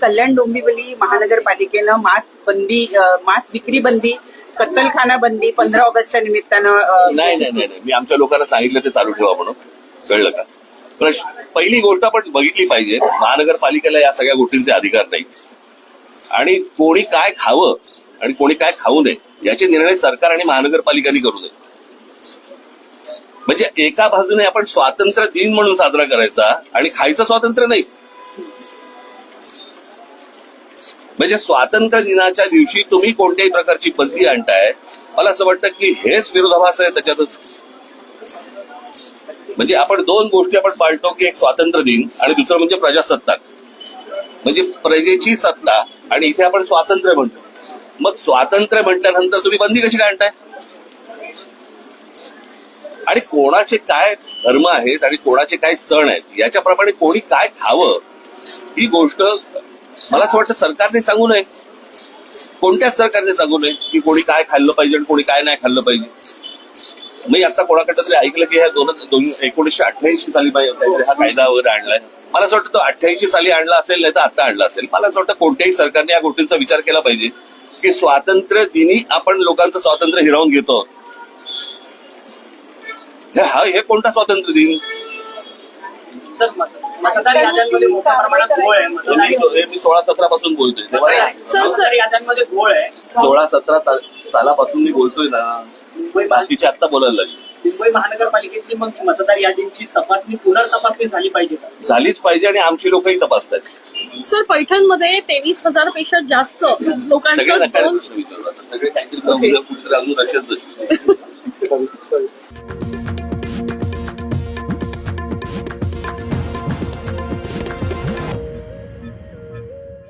कल्याण डोंबिवली महानगरपालिकेनं मांस विक्री बंदी, कत्तलखाना बंदी 15 ऑगस्टच्या निमित्तानं नाही मी आमच्या लोकांना सांगितलं ते चालू ठेवा म्हणून. कळलं का? पहिली गोष्ट आपण बघितली पाहिजे, महानगरपालिकेला या सगळ्या गोष्टींचे अधिकार नाही आणि कोणी काय खावं आणि कोणी काय खाऊ नये याचे निर्णय सरकार आणि महानगरपालिकांनी करू नये. म्हणजे एका बाजूने आपण स्वातंत्र्य दिन म्हणून साजरा करायचा आणि खायचं स्वातंत्र्य नाही. म्हणजे स्वातंत्र्य दिनाच्या दिवशी तुम्ही कोणत्याही प्रकारची बंदी आणताय, मला असं वाटतं की हेच विरोधाभास आहे त्याच्यातच. म्हणजे आपण दोन गोष्टी आपण पाळतो की एक स्वातंत्र्य दिन आणि दुसरं म्हणजे प्रजासत्ताक, म्हणजे प्रजेची सत्ता, आणि इथे आपण स्वातंत्र्य म्हणतो. मग स्वातंत्र्य म्हटल्यानंतर तुम्ही बंदी कशी काय आणताय? आणि कोणाचे काय धर्म आहेत आणि कोणाचे काय सण आहेत याच्याप्रमाणे कोणी काय खावं ही गोष्ट मला असं वाटतं सरकारने सांगू नये. कोणत्याच सरकारने सांगू नये की कोणी काय खाल्लं पाहिजे आणि कोणी काय नाही खाल्लं पाहिजे. मी आता कोणाकडे तरी ऐकलं की ह्या 1988 साली हा कायदा वगैरे आणलाय. मला असं वाटतं तो 88 साली आणला असेल नाही तर आता आणला असेल. मला असं वाटतं कोणत्याही सरकारने या गोष्टींचा विचार केला पाहिजे की स्वातंत्र्य दिनी आपण लोकांचं स्वातंत्र्य हिरावून घेतो. हे कोणता स्वातंत्र्य दिन? मतदार याद्यांमध्ये मोठ्या प्रमाणात घोळ आहे. मी 16-17 पासून बोलतोय. मतदार याद्यांमध्ये घोळ आहे. 16-17 सालापासून मी बोलतोय ना. बाकीचे आता बोलायला लागले. मुंबई महानगरपालिकेतली मग मतदार यादींची तपासणी पुनर्तपासणी झाली पाहिजे का? झालीच पाहिजे आणि आमची लोकही तपासतात. सर, पैठणमध्ये 23,000 पेक्षा जास्त लोकांचं सगळे काहीतरी प्रश्न विचारतात. सगळे काहीतरी कुठेतरी अजून असेच